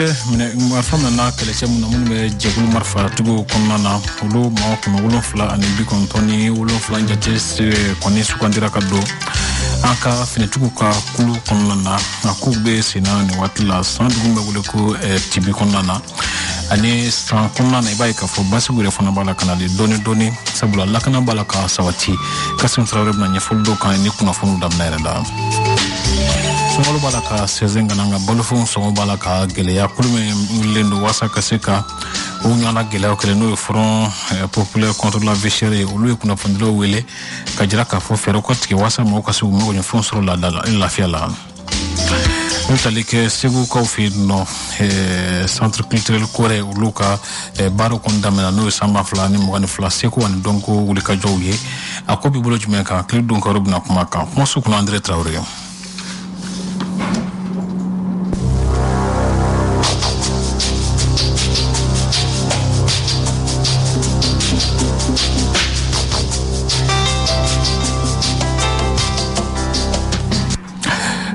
keleche marfa na keleche mun be jegul marfa tugo konna ulu ma ko ulu fla ani bi kon toni ulu fla njate koni su kandira kaddo aka fine tugo ka kulu konna na kube sina ni watla sandu gumbe gule ko tibi konna ani san konna na ibai ka fo basu gure fona bala kanali doni sabula la kana bala ka sawati kasim trawre na nyefuldo kan ni kuna fonu damna rada songolo bala ka sezenga nanga bolofon songo bala ka geleya kulume lendo wasa kaseka unyana geleya kele no front populaire contre la vie chère olu kuna fondelo wele ka jira ka fo fero ko tiki wasa mo ka su mo ni fon sur la fiala Talike segu ko fi no centre culturel kore uluka baro kondamena no samba flani mo ni fla seko an donc wulika jowye akobi bolo jumeka clip donc robna kumaka mo su kuna André Traoré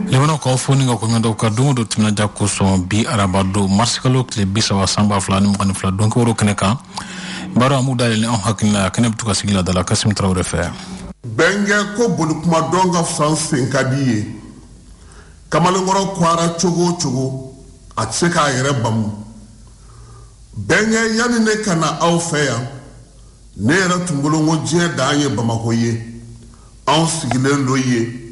Lewana ko foni nga ko ngado ka do timna jakko so bi arabado marsikalo kle bisa wa samba flani mo kan fla donc woro keneka baro amu dalil on hakina keneb tuka sigila dala Kasim Traoré fe benge ko bulukuma donga France kadiye kamale ngoro kwara chogo atseka yere bam benge yani ne kana au feya ne ra tumbulu ngojie danye bamako ye on sigile loye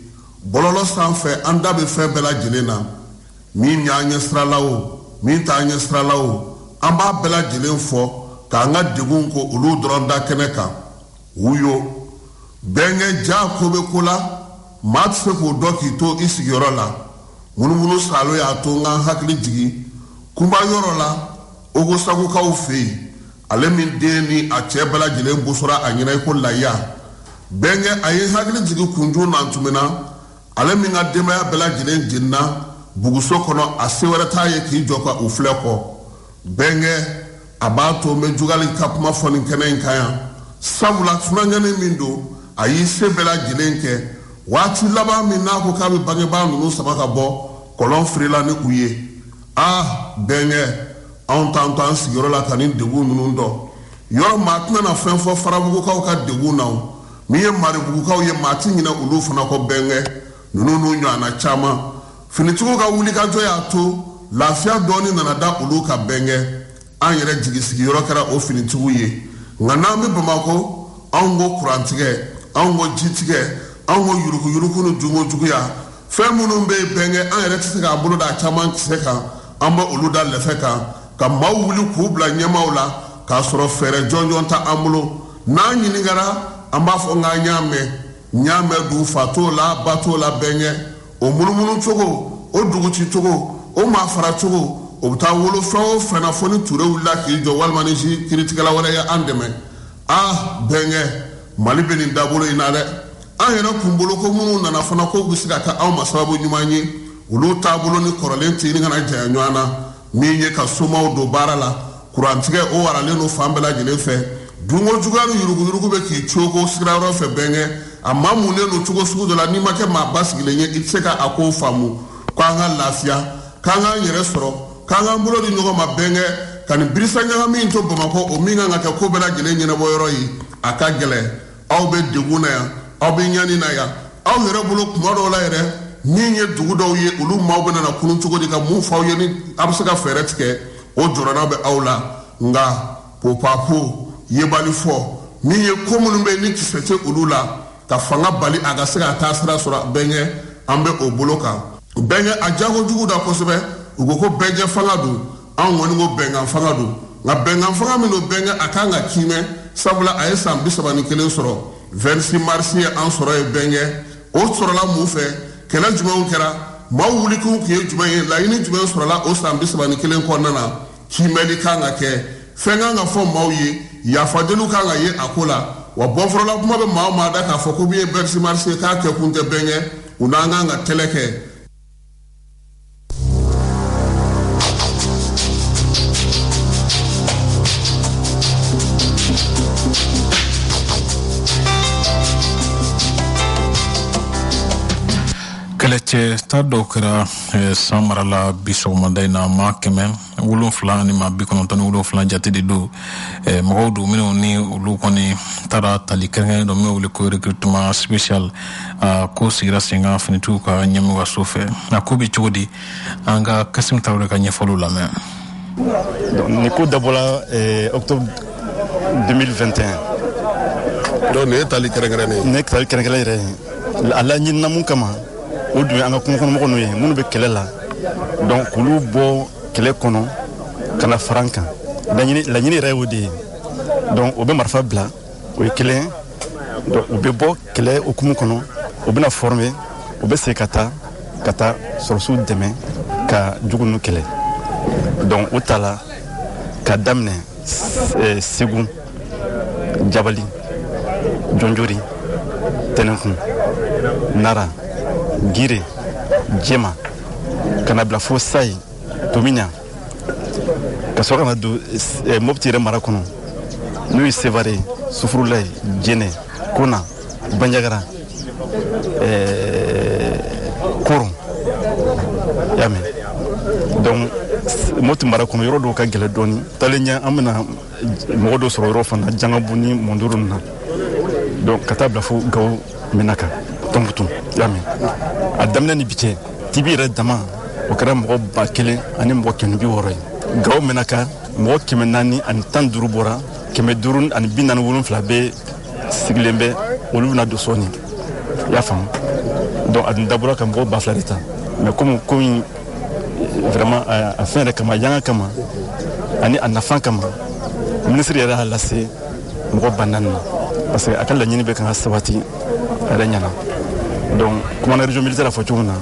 bololo sanfɛ an da bɛ fɛn bɛɛ lajɛlen na min y'an ɲɛ sirala o min t'an ɲɛ sirala o an b'a bɛɛ lajɛlen fɔ k'an ka degun ko olu dɔrɔn da kɛnɛ kan wuyo bɛnkɛ ja ko bɛ ko la maa tɛ se k'o dɔn k'i to i sigiyɔrɔ la munumunu salo y'a to n k'an hakili jigin kunba yɔrɔ la ogosagokaw fɛ yen ale min den ni a cɛ bɛɛ lajɛlen bosora a ɲɛna i ko laya bɛnkɛ a ye hakili jigin kunju na tumina ale min ka denbaya bɛɛ lajɛlen jenina buguso kɔnɔ a se wɛrɛ t'a ye k'i jɔ ka u filɛ kɔ bɛnkɛ a b'a to n bɛ jugali ka kuma fɔ nin kɛnɛ in kan yan sabula funankɛnin min don a y'i se bɛɛ lajɛlen kɛ waati laban min n'a ko k'a bɛ bangebaa ninnu sama ka bɔ kɔlɔn firila ni u ye bɛnkɛ anw t'an to an sigiyɔrɔ la ka nin degun ninnu dɔn yɔrɔ maa tɛna na fɛn fɔ farabugukaw ka degun na min ye maribugukaw ye maa ti ɲinɛ olu fana kɔ bɛnkɛ ninnu n'u ɲɔgɔnna caman finitigiw ka wulikajɔ y'a to lafiya dɔɔni nana da olu ka bɛnkɛ an yɛrɛ jigisigiyɔrɔ kɛra o finitigiw ye nka n'an bɛ Bamako anw ko kurantigɛ anw ko jitigɛ anw ko yuruguyurugu ni juguya fɛn minnu bɛ yen bɛnkɛ an yɛrɛ tɛ se k'a bolo da caman kisɛ kan an bɛ olu da lɛfɛ kan ka maaw wuli k'u bila ɲɛmaw la k'a sɔrɔ fɛɛrɛ jɔnjɔn ta an bolo n'an ɲinigara an b'a fɔ n k'an ɲamɛ du fa t'o la ba t'o la bɛnkɛ o munumunu cogo o duguci cogo o maa fara cogo o bɛ taa wolo fɛn o fɛn na fo ni ture wulila k'i jɔ walima ni si kiritigɛla wɛrɛ ye an dɛmɛ bɛnkɛ mali bɛ nin dabolo in na dɛ an yɛrɛ kun bolo ko minnu nana fana ko bɛ se ka kɛ anw ma sababu ɲuman ye olu taabolo ni kɔrɔlen tɛ ɲini kana janya ɲɔgɔn na min ye ka somaw don baara la kurantigɛ o waralen don fan bɛɛ lajɛlen fɛ dunko juguya ni yuruguyurugu bɛ k'i cogo sira yɔrɔ fɛ bɛnkɛ a ma munnen don cogo sugu dɔ la n'i ma kɛ maa ba sigilen ye i tɛ se ka a ko faamu k'an ka lafiya k'an k'an yɛrɛ sɔrɔ k'an k'an bolo di ɲɔgɔn ma bɛnkɛ ka nin birisa ɲagami in to Bamako o min kan ka kɛ ko bɛɛ lajɛlen ɲɛnabɔ yɔrɔ ye a ka gɛlɛn aw bɛ degun na yan aw bɛ ɲani na yan aw yɛrɛ bolo kuma dɔw la yɛrɛ min ye dugu dɔw ye olu maaw bɛ na kunun cogo di ka mun fɔ aw ye ni a bɛ se ka fɛɛrɛ tigɛ o jɔrɔna bɛ aw la nka popapo yebali fɔ min ye ko minnu bɛ yen ni kisɛ tɛ olu la ka fanga bali a ka se ka taa sira sɔrɔ bɛnkɛ an bɛ o bolo kan bɛnkɛ a jagojugu da kosɛbɛ u ko bɛnkɛ fanga don anw kɔni ko bɛnkan fanga don nka bɛnkan fanga min don bɛnkɛ a kan ka kiimɛ sabula a ye san 31 sɔrɔ 26 mars ye an sɔrɔ ye bɛnkɛ o sɔrɔla mun fɛ kɛlɛ jumɛnw kɛra maaw wulikun tun ye jumɛn ye laɲini jumɛn sɔrɔla o san 31 kɔnɔna na kiimɛli kan ka kɛ fɛn kan ka fɔ maaw ye yafadeliw kan ka ye a ko la wa bɔnfɔlɔla kuma bɛ maa o maa da k'a fɔ ko min ye bersi marsi ye k'a kɛ kun tɛ bɛnkɛ u n'an kan ka kɛlɛ kɛ Keleche stado kera samara la biso mandai na ma kemen wulun fla ni ma bi kono tan wulun fla jati de do mogodu mino ni ulu koni tara tali kenge do me wuli ko recruitment special ko sigira singa finitu ka nyemi wa sofe na ko bi chodi anga kasim tawre ka nyefolu la men ni ko dabola octobre 2021 do ne tali kenge ala nyina mun kama o dun an ka kungo kɔnɔ mɔgɔ n'u ye minnu bɛ kɛlɛ la donc olu bɔ kɛlɛ kɔnɔ ka na fara an kan laɲini yɛrɛ y'o de ye donc o bɛ marifa bila o ye kelen donc u bɛ bɔ kɛlɛ hukumu kɔnɔ u bɛna former u bɛ segin ka taa sɔrɔsiw dɛmɛ ka jugu ninnu kɛlɛ donc o ta la ka daminɛ Segu Jabali Jonjori Tɛnɛnkun Nara Gire Jema kana bila fo Sayi Tominya ka sɔrɔ kana don Mopti yɛrɛ mara kɔnɔ n'o ye Sevare Sufurulayi Jɛnɛ Kona Banjagara Koron y'a mɛn donc Mopti mara kɔnɔ yɔrɔ dɔw ka gɛlɛ dɔɔni talen ɲɛ an bɛna mɔgɔ dɔw sɔrɔ yɔrɔ fana Jangabu ni Mɔnduru na donc ka taa bila fo Gawo Menaka Tɔnbutu y'a mɛn a daminɛ ni bi cɛ Tibi yɛrɛ dama o kɛra mɔgɔ 1000 ani mɔgɔ 600 ye Gawo Menaka mɔgɔ 415 bɔra 547 bɛ sigilen bɛ olu bɛna don sɔɔni y'a faamu donc a dun dabɔra ka mɔgɔ 2000 de ta mais comme ko in vraiment a fɛn yɛrɛ kama yanga kama ani a nafan kama ministre yɛrɛ y'a lase mɔgɔ 4000 na parce que a ka laɲini bɛ kan ka sabati a yɛrɛ ɲɛna donc commandant région militaire a fɔ cogo min na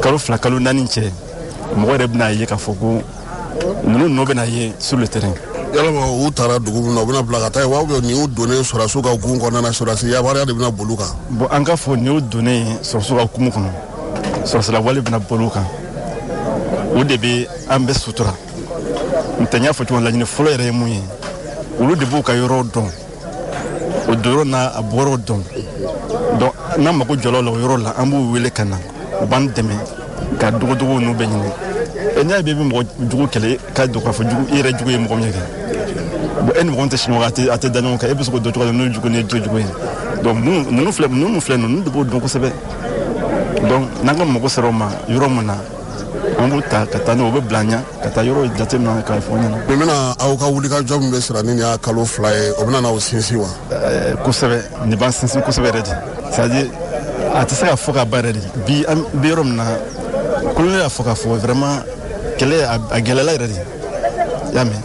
kalo 2 kalo 4 cɛ mɔgɔ yɛrɛ bɛna ye k'a fɔ ko ninnu nɔ bɛna ye sur le terrain yalama u taara dugu min na u bɛna bila ka taa yen wa ou bien nin y'u donnen sɔrɔsiw ka hukumu kɔnɔna na sɔrɔsi yamaruya de bɛna boli u kan bon an k'a fɔ nin y'u donnen sɔrɔsiw ka hukumu kɔnɔ sɔrɔsila wale bɛna boli u kan o de bɛ an bɛɛ sutura n tɛ n y'a fɔ cogo laɲini fɔlɔ yɛrɛ ye mun ye olu de b'u ka yɔrɔ dɔn o dɔrɔn n'a a bɔr'o dɔn donc n'an mago jɔla la o yɔrɔ la an b'u wele ka na u b'an dɛmɛ ka dogodogow n'u bɛ ɲini n'i y'a bɛ mɔgɔ jugu kɛlɛ k'a dɔn k'a fɔ i yɛrɛ jugu ye mɔgɔ min ye kɛ bon e ni mɔgɔ tɛ sinɔgɔ a tɛ da ɲɔgɔn kan e bɛ se k'o dɔn cogo la n'o ye jugu ni e t'o jugu ye donc ninnu filɛ ninnu de b'o dɔn kosɛbɛ donc n'an ka mago sera o ma yɔrɔ min na an b'u ta ka taa n'o bɛ bila ɲɛ ka taa yɔrɔ jateminɛ k'a fɔ ɲɛna. nin bɛna aw ka wulikajɔ min bɛ sira ni nin y'a kalo 2 ye o bɛna n'aw sinsin wa. kosɛbɛ nin b'an sinsin kosɛbɛ yɛrɛ de c'est à dire a tɛ se ka fɔ ka ban yɛrɛ de bi an bɛ yɔrɔ min na kolonɛli y'a fɔ k'a fɔ vraiment kɛlɛ a gɛlɛla yɛrɛ de y'a mɛn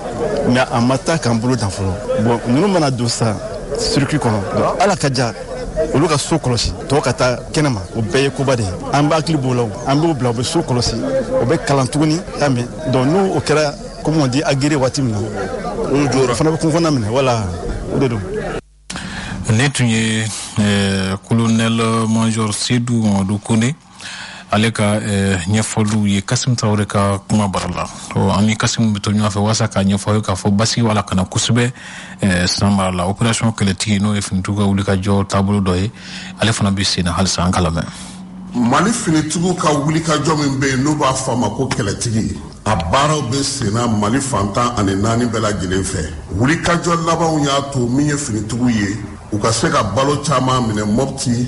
mais a ma taa k'an bolo dan fɔlɔ bon ninnu mana don sa circuit kɔnɔ donc ala ka ja olu ka so kɔlɔsi tɔw ka taa kɛnɛma o bɛɛ ye koba de ye an b'a hakili b'o la an b'o bila u bɛ so kɔlɔsi o bɛ kalan tuguni y'a mɛn donc n'o o kɛra comme on dit agiri waati min na olu jɔyɔrɔ fana bɛ kungo kɔnɔna minɛ wala o de don. ne tun ye colonel major Seydou Mamadou Kone ale ka ɲɛfɔliw ye Kasim Traoré ka kuma bara la ani Kasim bɛ to ɲɔgɔn fɛ walasa k'a ɲɛfɔ aw ye k'a fɔ basigi wala kana kosɛbɛ san mara la opération kɛlɛtigi n'o ye finitigiw ka wulikajɔ taabolo dɔ ye ale fana bɛ sen na halisa an ka lamɛn. Mali finitigiw ka wulikajɔ min bɛ yen n'u b'a fɔ a ma ko kɛlɛtigi a baaraw bɛ sen na Mali fantan ani 4 bɛɛ lajɛlen fɛ wulikajɔ labanw y'a to min ye finitigiw ye u ka se ka balo caman minɛ Mopti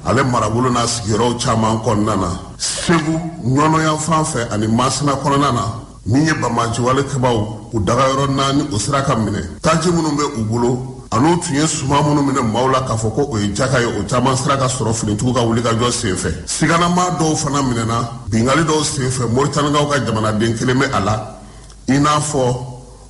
ale marabolo n'a sigiyɔrɔw caman kɔnɔna na Segu ɲɔnɔyan fan fɛ ani Masina kɔnɔna na min ye bamanciwale kɛbaw u dagayɔrɔ 4 o sira ka minɛ taji minnu bɛ u bolo an'u tun ye suma minnu minɛ maaw la k'a fɔ ko o ye jaka ye o caman sira ka sɔrɔ finitigiw ka wulikajɔ senfɛ siganama dɔw fana minɛna bingali dɔw senfɛ Moritanikaw ka jamanaden kelen bɛ a la i n'a fɔ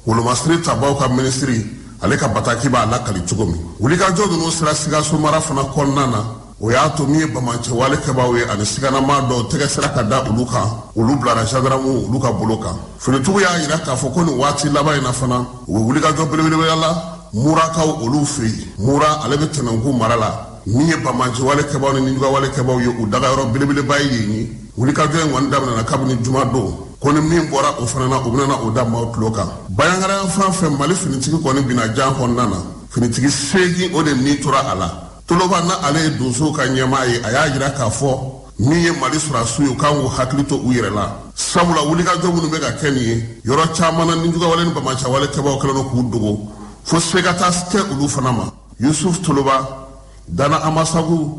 Wolomasiri Tabaw ka minisiri ale ka bataki b'a lakali cogo min wulikajɔ ninnu sira Sikaso mara fana kɔnɔna na o y'a to min ye bamanciwale kɛbaw ye ani siganama dɔw tɛgɛ sira ka da olu kan olu bilara gendarmew olu ka bolo kan finitigiw y'a jira k'a fɔ ko nin waati laban in na fana u bɛ wulikajɔ belebeleba la Murakaw olu fɛ yen Mura ale bɛ Tɛnɛnku mara la min ye bamanciwale kɛbaw ni nijugawale kɛbaw ye u dagayɔrɔ belebeleba ye yen ye wulikajɔ in kɔni daminɛna kabini juma don ko ni min bɔra o fana na u bɛna u da maaw tulo kan bayangaraya fan fɛ Mali finitigi kɔni bina jan kɔnɔna na finitigi 8 o de ni tora a la Toloba na ale ye donso ka ɲɛmaa ye a y'a jira k'a fɔ min ye mali sɔrɔsiw ye u kan k'u hakili to u yɛrɛ la sabula wulikajɔ minnu bɛ ka kɛ nin ye yɔrɔ caman na ninjugawale ni bamacawale kɛbaaw kɛlen don k'u dogo fo se ka taa kɛ olu fana ma yusuf toloba dana amasagu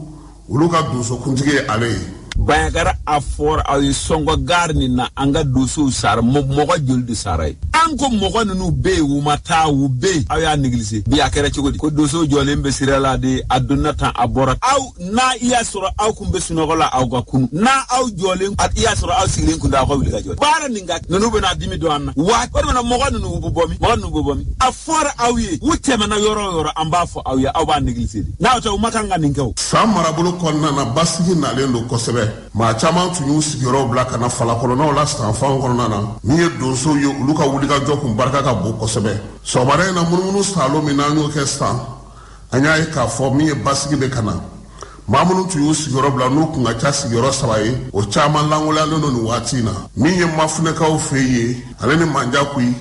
olu ka donsokuntigi ye ale ye bayagara a fɔra aw ye sɔngɔ gari nin na an ka donsow sara mɔgɔ joli de sara ye an ko mɔgɔ ninnu bɛ yen u ma taa u bɛ yen aw y'a négligé bi a kɛra cogo di ko donsow jɔlen bɛ sira la de a donna tan a bɔra aw n'a i y'a sɔrɔ aw kun bɛ sunɔgɔ la aw ka kunu n'a aw jɔlen i y'a sɔrɔ aw sigilen kun da aw ka wuli ka jɔ baara nin ka ninnu bɛna dimi don an na wa o de bɛna mɔgɔ ninnu bɛ bɔ min a fɔra aw ye u tɛmɛna yɔrɔ o yɔrɔ an b'a fɔ aw ye aw b'a négligé de n'aw tɛ u ma kan ka nin kɛ o san marabolo kɔnɔna na basigi nalen don kosɛbɛ maa caman tun y'u sigiyɔrɔw bila ka na falakɔlɔnaw la sanfan kɔnɔna na min ye donsow ye olu ka wulikajɔ kun barika ka bon kosɛbɛ sɔgɔmada in na munumunu salo min n'an y'o kɛ san an y'a ye k'a fɔ min ye basigi bɛ ka na maa minnu tun y'u sigiyɔrɔ bila n'u kun ka ca sigiyɔrɔ 3 ye o caman langoliyalen don nin waati in na min ye mafunɛkaw fɛ ye ale ni manjakuyi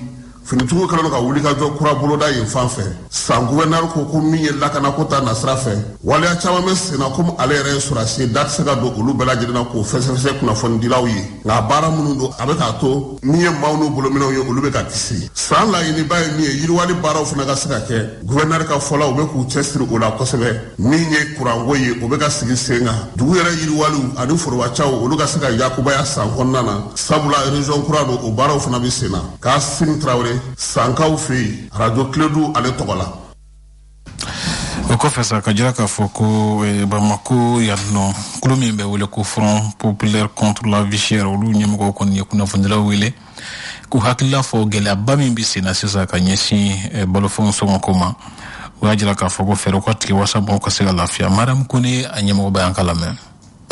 finitigiw kɛlen don ka wulikajɔ kura boloda yen fan fɛ san guvɛnɛri ko min ye lakanako ta nasira fɛ waleya caman bɛ senna komi ale yɛrɛ ye sɔrɔsi ye da tɛ se ka don olu bɛɛ lajɛlen na k'o fɛsɛfɛsɛ kunnafonidilaw ye nka baara minnu don a bɛ k'a to min ye maaw n'u bolominɛw ye olu bɛ ka kisi san laɲiniba ye min ye yiriwali baaraw fana ka se ka kɛ guvɛnɛri ka fɔla u bɛ k'u cɛsiri o la kosɛbɛ min ye kuranko ye o bɛ ka sigi sen kan dugu yɛrɛ yiriwaliw ani forobacaw olu ka se ka yakubaya san kɔnɔna na sabula région kura don o baaraw fana bɛ sen na k'a sin tarawele sankaw fɛ yen radio Kiledu ale tɔgɔ la o kɔfɛ sa ka jira k'a fɔ ko Bamako yan nɔ kulo min bɛ wele ko Front Populaire contre la vie chère olu ɲɛmɔgɔw kɔni ye kunnafonidilaw wele k'u hakilila fɔ gɛlɛyaba min bɛ sen na sisan ka ɲɛsin balofɛnw sɔngɔko ma o y'a jira k'a fɔ ko fɛɛrɛw ka tigɛ walasa mɔgɔw ka se ka lafiya Mariam Kone a ɲɛmɔgɔ bɛ an ka lamɛn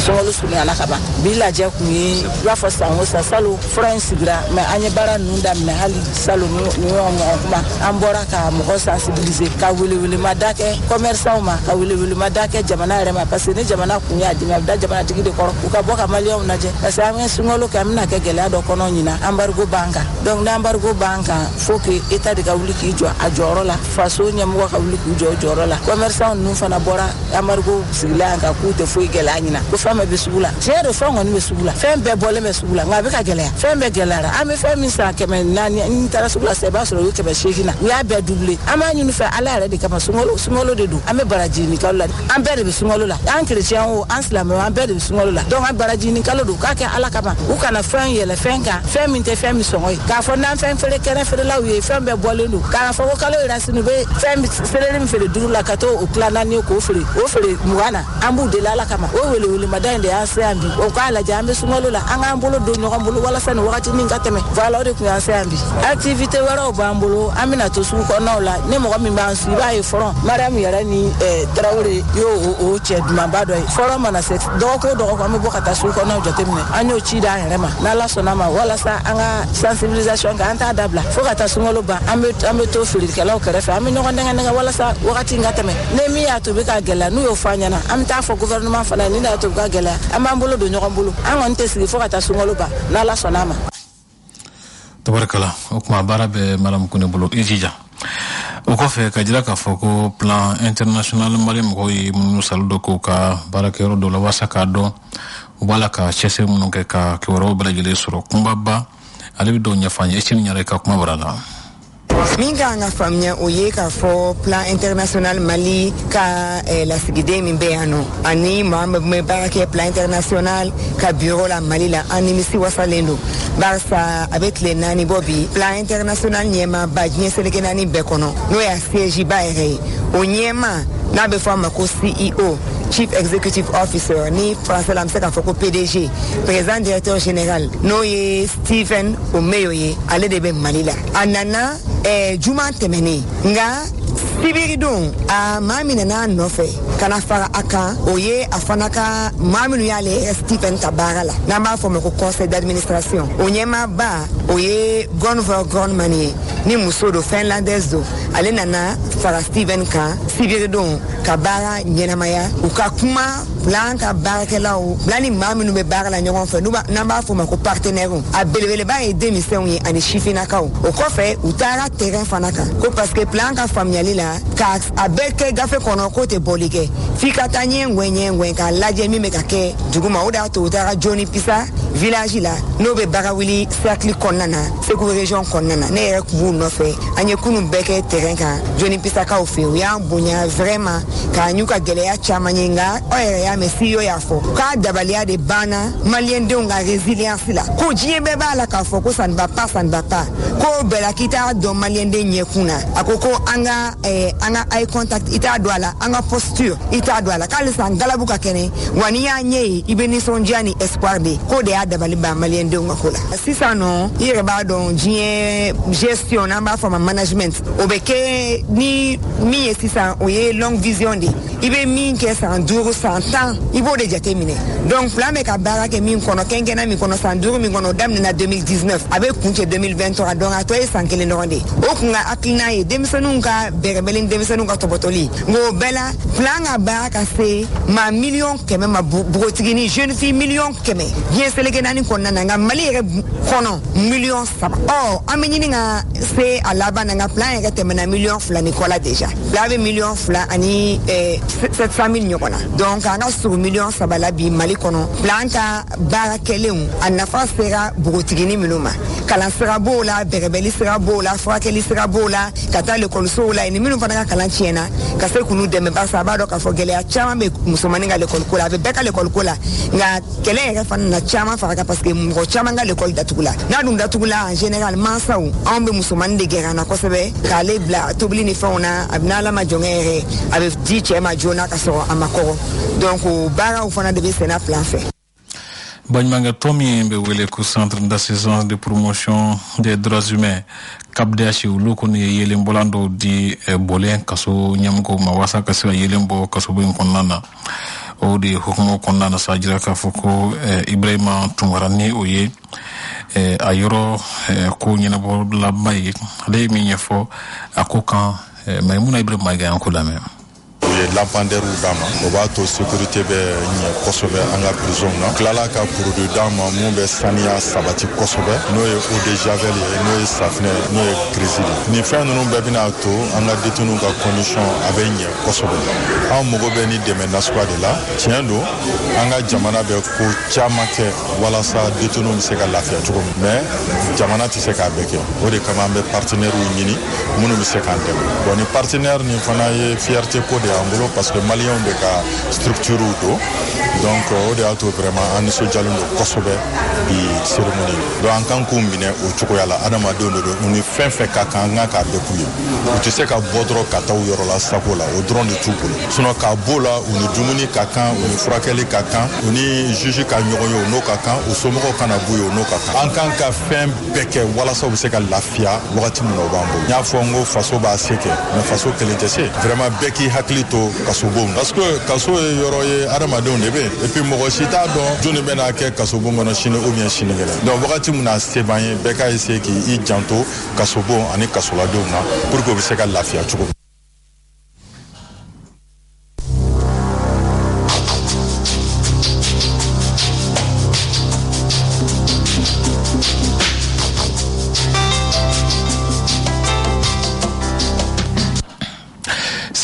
sɔngɔli surunya la ka ban bi lajɛ kun ye i b'a fɔ san o san salo fura in sigira mɛ an ye baara ninnu daminɛ hali salo ni ɲɔgɔn kuma an bɔra ka mɔgɔ sensibiliser ka welewelema-da kɛ commerçants ma ka welewelema-da kɛ jamana yɛrɛ ma parce que ni jamana kun y'a dimi a bɛ da jamanatigi de kɔrɔ u ka bɔ ka maliyɛnw lajɛ parce que an ye sunkalo kɛ an bɛna kɛ gɛlɛya dɔ kɔnɔ ɲina embargo b'an kan donc ni embargo b'an kan faut que état de ka wuli k'i jɔ a jɔyɔrɔ la faso ɲɛmɔgɔ ka wuli k'u jɔ o jɔyɔrɔ la commerçants ninnu fana bɔra embargo sigila yan kan k'u tɛ foyi gɛlɛya ɲina ko fɛn bɛɛ bɛ sugu la tiɲɛ don fɛn kɔni bɛ sugu la fɛn bɛɛ bɔlen bɛ sugu la nka a bɛ ka gɛlɛya fɛn bɛɛ gɛlɛyara an bɛ fɛn min san 400 n taara sugu la sisan i b'a sɔrɔ o ye 880 na u y'a bɛɛ doublé an b'a ɲini fɛ ala yɛrɛ de kama sunkalo de don an bɛ baraji ɲini kalo la an bɛɛ de bɛ sunkalo la an chrétien o an silamɛ an bɛɛ de bɛ sunkalo la donc an baraji ɲini kalo don k'a kɛ ala kama u kana fɛn yɛlɛ fɛn kan fɛn min tɛ fɛn min sɔngɔ ye k'a fɔ n'an fɛn feere kɛnɛ feerelaw ye fɛn bɛɛ bɔlen don k'a fɔ ko kalo yɛrɛ sini u bɛ fɛn seleri min feere 5 la ka to o tila 4 ye k'o feere 20 na an b'u deli ala kama o welewelemada in de y'an se yan bi o k'a lajɛ an bɛ sunkalo la an k'an bolo don ɲɔgɔn bolo walasa nin wagati nin ka tɛmɛ voilà o de tun y'an se yan bi activité wɛrɛw b'an bolo an bɛna to sugu kɔnɔnaw la ni mɔgɔ min b'an su i b'a ye fɔlɔ mariamu yɛrɛ ni tarawele y'o cɛ dumanba dɔ ye fɔlɔ mana se dɔgɔkun o dɔgɔkun an bɛ bɔ ka taa sugu kɔnɔnaw jateminɛ an y'o ci d'an yɛrɛ ma n'ala sɔnna ma walasa an ka sensibilisation kɛ an t'a dabila fo ka taa sunkalo ban an bɛ to feerekɛlaw kɛrɛfɛ an bɛ ɲɔgɔn nɛgɛ walasa wagati in ka tɛmɛ ni min y'a to bɛ ka gɛlɛya n'u y'o fɔ an ɲɛna an bɛ taa fɔ gouvernement fana ye ni y'a to bɛ ka gɛlɛya an b'an bolo don ɲɔgɔn bolo an kɔni tɛ sigi fo ka taa sunkalo ban n'ala sɔnna ma tabarikala o kuma baara bɛ Mariam Kone bolo i jija o kɔfɛ ka jira k'a fɔ ko plan international mali mɔgɔw ye minnu salo dɔ k'u ka baarakɛyɔrɔ dɔ la walasa k'a dɔn u b'a la ka cɛsiri minnu kɛ ka kibaruyaw bɛɛ lajɛlen sɔrɔ kunbaba ale bɛ dɔw ɲɛfɔ an ye Etienne Ɲare ka kuma bara la min kan ka faamuya o ye k'a fɔ plan international mali ka lasigiden min bɛ yan nɔ ani maa min bɛ baara kɛ plan international ka bureau la mali la an nimisi wasalen don barisa a bɛ tile 4 bɔ bi plan international ɲɛma ba diɲɛ seleke 4 bɛɛ kɔnɔ n'o y'a siège ba yɛrɛ ye o ɲɛma n'a bɛ fɔ a ma ko CEO Chief Executive Officer ni français la bɛ se k'a fɔ ko PDG président directeur général n'o ye Stephen Omeyo ye ale de bɛ mali la a nana juma tɛmɛnen nka sibiri don a maa min nan'a nɔfɛ kana fara a kan o ye a fana ka maa minnu y'ale Stephen ta baara la n'an b'a fɔ ma ko conseil d'administration o ɲɛmaaba o ye Gunvor Grönman ye ni muso don finlandaise don ale nana fara Stephen kan sibiri don ka baara ɲɛnamaya u ka kuma plan ka baarakɛlaw bila ni maa minnu bɛ baara la ɲɔgɔn fɛ n'an b'a fɔ ma ko partenaire a belebeleba ye denmisɛnw ye ani sifinnakaw o kɔfɛ u taara terrain fana kan ko parce que plan ka faamuyali la bonya ka abeke gafe kono kote bolike fika tanye ngwenye ka laje mi mekake duguma oda to dara Johnny Pisa village la no be barawili cercle konnana seku region konnana ne rek bu no fe anye kunu beke terrain ka Johnny Pisa ka ofe ya bonya vraiment ka nyuka gele ya chamanyenga oyere ya mesiyo ya fo ka dabalia de bana malien de nga résilience la ko jiebe ba la ka fo ko ça ne va pas ko bela kita do malien de nyekuna akoko anga eye contact ita douala anga posture ita douala kale san galabuka kene wani ya nye ibeni sonjani espoir de ko de adabali ba malien de ngakola sisa no ire ba don jie gestion amba forma management obeke ni mi sisa oye long vision de ibe mi ke san duru san temps ibo de jatemine donc flame ka barake mi kono kengena mi kono san duru mi kono damne na 2019 avec kunche 2023 donc atoye sankele nonde okunga akina e demisonunga berebelin demisonunga tobotoli ngo bela planga baraka se ma million keme ma brotigini jeune fille million keme bien seleke nani konna nga malire kono million saba oh amenyini nga se alaba nga plan nga temena million fla Nicolas déjà lave million fla ani 700,000 nyokona donc anga sur million saba la bi mali kono planka barakeleun anafa sera brotigini minuma kala sera bola berebeli sera bola frakeli sera bola kata le kolso la ni minu fana kala chiena kase kunu deme basa ba do ka fogele a chama be musomani nga le kolkola ave beka le kolkola nga kele re fana na chama faraka parce que mo chama nga le kol datugula na dum datugula en général mansaou ambe musomani de guerre na kosebe kale bla tobli ni fauna abnala ma jongere ave di chema jona kaso amakoro donc bara u fana de be sena plan fait Bagmanga Tomi Mbewele ku centre d'assistance de promotion des droits humains kabdashi uluko ni yelembo lando di bolen kaso nyamgo mawasa kaso yelembo kaso bo konnana o di hukumo konnana sajira ka foko Ibrahima Tungarani oye ayoro ko nyina bo labay le mi nyefo akokan Maimuna Ibrahima ga yankola même Lampander ou dama o b'a to sécurité be ɲɛ kosɛbɛ an ka prison na tilala ka produit dama mun bɛ saniya sabati kosɛbɛ n'o ye eau de javel ye n'o ye safinɛ n'o ye grisili ni fɛn ninnu bɛɛ bɛna to an ka détenu ka condition a bɛ ɲɛ kosɛbɛ an mago bɛ ni dɛmɛ nasuguya de la tiɲɛ don an ka jamana bɛ ko caman kɛ walasa détenu bɛ se ka lafiya cogo min mais jamana tɛ se k'a bɛɛ kɛ o de kama an bɛ partenaires ɲini minnu bɛ se k'an dɛmɛ bon ni partenaire nin fana ye fierté ko de y'an bolo parce que Maliens de ka structure do donc o de y'a to vraiment an nisɔndiyalen do kosɛbɛ bi cérémonie donc an kan k'u minɛ o cogoya la adamadenw de don u ni fɛn fɛn ka kan an ka k'a bɛɛ k'u ye u tɛ se ka bɔ dɔrɔn ka taa u yɔrɔ la sago la o dɔrɔn de t'u bolo sinon k'a b'o la u ni dumuni ka kan u ni furakɛli ka kan u ni juge ka ɲɔgɔn ye o n'o ka kan u somɔgɔw kana b'u ye o n'o ka kan an kan ka fɛn bɛɛ kɛ walasa u bɛ se ka lafiya wagati min na o b'an bolo n y'a fɔ n ko faso b'a se kɛ mais faso kelen tɛ se vraiment bɛɛ k'i hakili to kaso bon parce que kaso ye yɔrɔ ye adamadenw de bɛ et puis mɔgɔ si t'a dɔn jɔnni bɛna kɛ kaso bon kɔnɔ sini ou bien sinikɛnɛ donc wagati min na se b'an ye bɛɛ k'a essayer k'i janto kaso bon ani kasoladenw na pour que u bɛ se ka lafiya cogo min.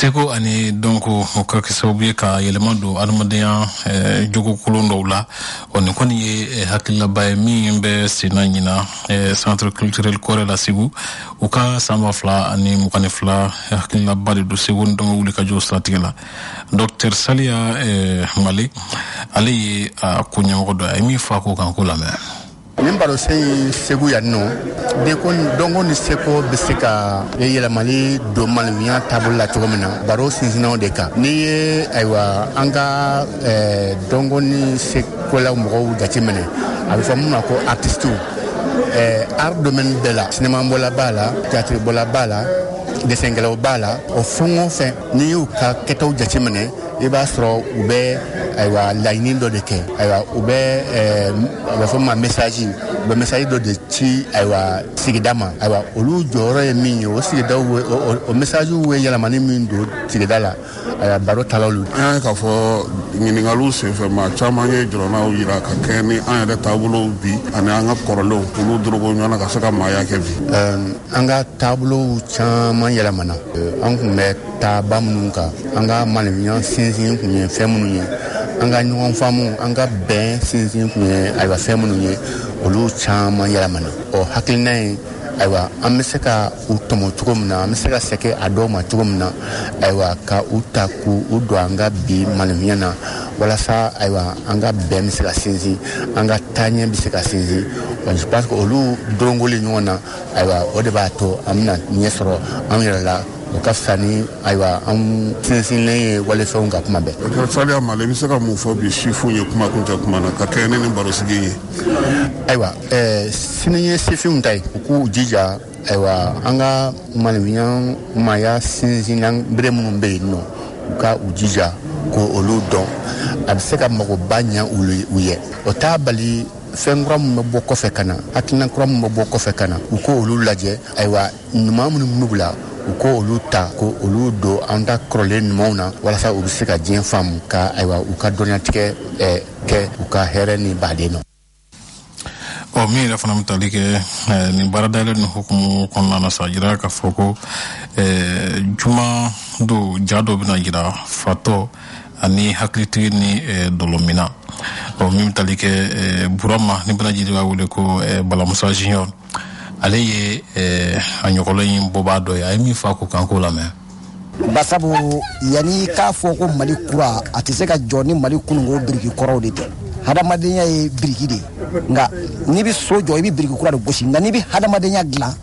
Seko ani donc o ka kisobe ka yelema do armadenya jogo kulundo la on koni ye hakilla bay mi mbe sinanyina centre culturel Kore la Sigu o ka samba fla ani mukane fla hakilla bari do segon do wuli ka jo strategela docteur Salia Mali ali kunya ko do mi fa ko kan ko la me Nimbaro sei Segu ya no de kon dongo ni seko besika yela mali do malwiya tabula togomina baro sinzina de ka ni aywa anga dongo ni seko la mo gatimene abi famu ko artiste art domaine de la cinéma bola bala théâtre bola bala dessin galo bala o fongo fe ni u ka keto gatimene e ba sro ube aywa lainin do de ke aywa ube ba fama message ba message do de ti aywa sigidama aywa olu joro e min o sigida o message we yala mani min do sigidala baro talalu an ka fɔ ɲininkaliw senfɛ maa caman ye jɔrɔnaw yira ka kɛ ni an yɛrɛ taabolow bi ani an ka kɔrɔlenw olu dorogo ɲɔgɔn na ka se ka maaya kɛ bi an ka taabolow caman yɛlɛmana an kun bɛ taaba minnu kan an ka malimiya sinsin kun ye fɛn minnu ye an ka ɲɔgɔn faamu an ka bɛn sinsin kun ye ayiwa fɛn minnu ye olu caman yɛlɛmana hakilina ye ayiwa an bɛ se ka u tɔmɔ cogo min na an bɛ se ka sɛgɛ a dɔw ma cogo min na ayiwa ka u ta k'u don an ka bi malimiya na walasa ayiwa an ka bɛn bɛ se ka sinsin an ka taaɲɛ bɛ se ka sinsin je pense que olu dorongoli ɲɔgɔn na ayiwa o de b'a to an bɛna ɲɛ sɔrɔ an yɛrɛ la o ka fisa ni ayiwa an sinsinlen ye walefɛnw ka kuma bɛɛ. Dɔkitɛri Saliya Male i bɛ se ka mun fɔ bi sifinw ye kuma kun tɛ kuma na ka kɛɲɛ ni nin barosigi ye. Ayiwa sini ye sifinw ta ye u k'u jija ayiwa an ka malimiya maaya sinsinlan bere minnu bɛ yen nɔ u ka u jija ko olu dɔn a bɛ se ka magoba ɲɛ u ye o t'a bali fɛn kura min bɛ bɔ kɔfɛ ka na hakilina kura min bɛ bɔ kɔfɛ ka na u ko olu lajɛ ayiwa ɲuman minnu b'u la u ko olu ta ko olu don an ta kɔrɔlen ɲumanw na walasa u bɛ se ka diɲɛ faamu ka ayiwa u ka dɔnniyatigɛ kɛ u ka hɛrɛ ni baden nɔ. Min yɛrɛ fana bɛ tali kɛ nin baaradayɛlɛ nin hukumu kɔnɔna na sa jira k'a fɔ ko juma do ja dɔ bɛna jira fatɔ ani hakilitigi ni dɔlɔmina min bɛ tali kɛ Burama ni bɛna jiri b'a wele ko Balamusa Junior ale ye a ɲɔgɔnlɔ in bɔbaa dɔ ye a ye min fɔ a ko kan k'o lamɛn. Basabu yani k'a fɔ ko Mali kura a tɛ se ka jɔ ni Mali kununko biriki kɔrɔw de tɛ. Hadamadenya ye biriki de nga n'i bɛ so jɔ i bɛ biriki kura de gosi nga n'i bɛ hadamadenya dilan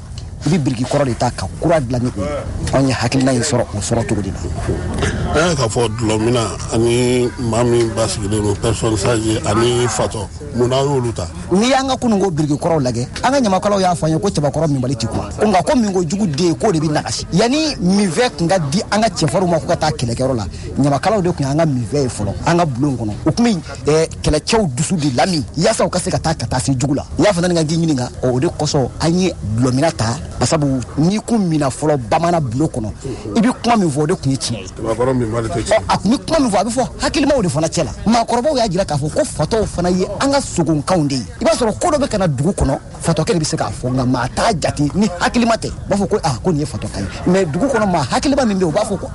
i bɛ biriki kɔrɔ de ta ka kura dilan ni o ye anw ye hakilina in sɔrɔ o sɔrɔ cogo de la. An y'a ka fɔ dulɔmina ani maa min basigilen don personne sage ani fatɔ mun n'aw y'olu ta. N'i y'an ka kununko biriki kɔrɔw lajɛ an ka ɲamakalaw y'a fɔ an ye ko cɛbakɔrɔ minbali ti kuma ko nka ko minko jugu den k'o de bɛ nagasi yanni minfɛn tun ka di an ka cɛfarinw ma k'u ka taa kɛlɛkɛyɔrɔ la ɲamakalaw de tun y'an ka minfɛn ye fɔlɔ an ka bulon kɔnɔ u tun bɛ kɛlɛcɛw dusu de lami yaasa u ka se ka taa se jugu la n y'a fɔ ne ka k'i ɲininka o de kosɔn an ye dulɔmina ta basabu n'i kun mina fɔlɔ bamanan bulon kɔnɔ i bɛ kuma min fɔ o de tun ye tiɲɛ ye a tun bɛ kuma min fɔ a bɛ fɔ hakilimaw de fana cɛ la maakɔrɔbaw y'a jira k'a fɔ ko fatɔw fana ye an ka sogonkanw de ye i b'a sɔrɔ ko dɔ bɛ ka na dugu kɔnɔ fatɔkɛ de bɛ se k'a fɔ nka maa t'a jate ni hakilima tɛ u b'a fɔ ko ko nin ye fatɔkɛ ye mɛ dugu kɔnɔ maa hakilima min bɛ yen u b'a fɔ ko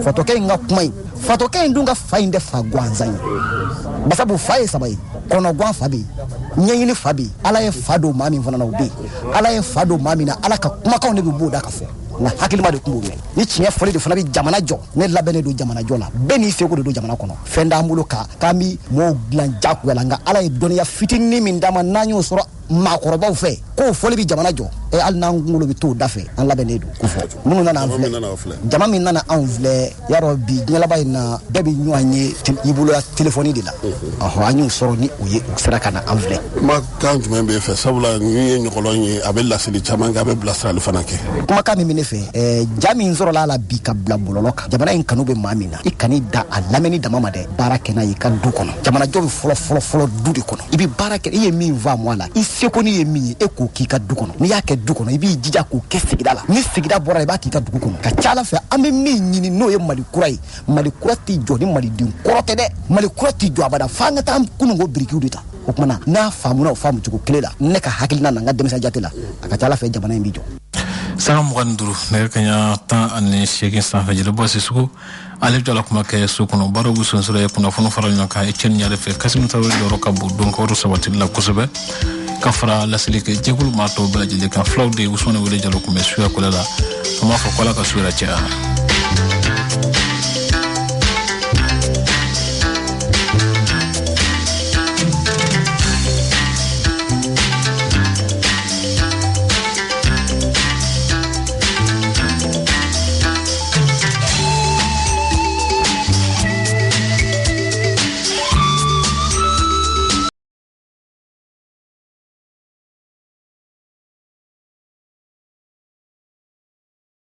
fatɔkɛ in ka kuma in fatɔkɛ in dun ka fa in tɛ fa gansan ye basabu fa ye saba ye kɔnɔguwan fa bɛ yen ɲɛɲini fa bɛ yen ala ye fa don maa min fana na o bɛ yen ala ye fa don maa min na ala ka kumakanw de bɛ b'o da ka fɔ nka hakilima de tun b'o mɛn ni tiɲɛ fɔli de fana bɛ jamana jɔ ne labɛnnen don jamana jɔ la bɛɛ n'i seko de don jamana kɔnɔ fɛn t'an bolo k'an bɛ mɔɔw dilan jagoya la nka ala ye dɔnniya fitinin min d'an ma n'an y'o sɔrɔ maakɔrɔbaw fɛ k'o fɔli bɛ jamana jɔ hali n'an kunkolo bɛ t'o da fɛ an labɛnnen don ko fɔ minnu nana an filɛ jama min nana anw filɛ y'a dɔn bi diɲɛ laban in na bɛɛ bɛ ɲɔgɔn ye i bolola telefɔni de la an y'o sɔrɔ ni o ye u sera ka na an filɛ. kumakan jumɛn b'e fɛ sabula ni ye ɲɔgɔnlɔn ye a bɛ laseli caman kɛ a bɛ bilasirali fana kɛ. kumakan min bɛ ne fɛ ja min sɔrɔla a la bi ka bila bɔlɔlɔ kan jamana in kanu bɛ maa min na i kan'i da a lamɛnni dama ma dɛ baara kɛ n'a ye i ka du kɔnɔ jamanajɔ bɛ fɔlɔ du de kɔnɔ i bɛ baara kɛ i ye min fɔ a mɔ a la i seko ni ye min ye e k'o k'i ka du kɔnɔ n'i y'a kɛ du kɔnɔ i b'i jija k'o kɛ sigida la ni sigida bɔra i b'a k'i ka dugu kɔnɔ ka ca ala fɛ an bɛ min ɲini n'o ye Mali kura ye Mali kura tɛ jɔ ni maliden kɔrɔ tɛ dɛ Mali kura tɛ jɔ abada f'an ka taa kununko birikiw de ta o kumana n'a faamuna o faamu cogo kelen la ne ka hakilina na n ka denmisɛn jate la a ka ca ala fɛ jamana in bɛ jɔ. Sanga 25 nɛgɛ kaɲa 18 sanfɛ Jɛnɛba Sisoko ale bɛ la kuma kɛ so kɔnɔ baaraw bɛ sonsoro ye kunnafoni fara ɲɔgɔn kan Etienne Ɲare fɛ Kasimu Tarawele jɔyɔrɔ ka bon donc o sabatili la kosɛbɛ ka fara laseli kɛ jɛkulu maa tɔw bɛɛ lajɛlen kan filaw de Usumane Wele Jalo kun bɛ suya kɔlɛ la an b'a fɔ ko Ala ka su yɛrɛ caya.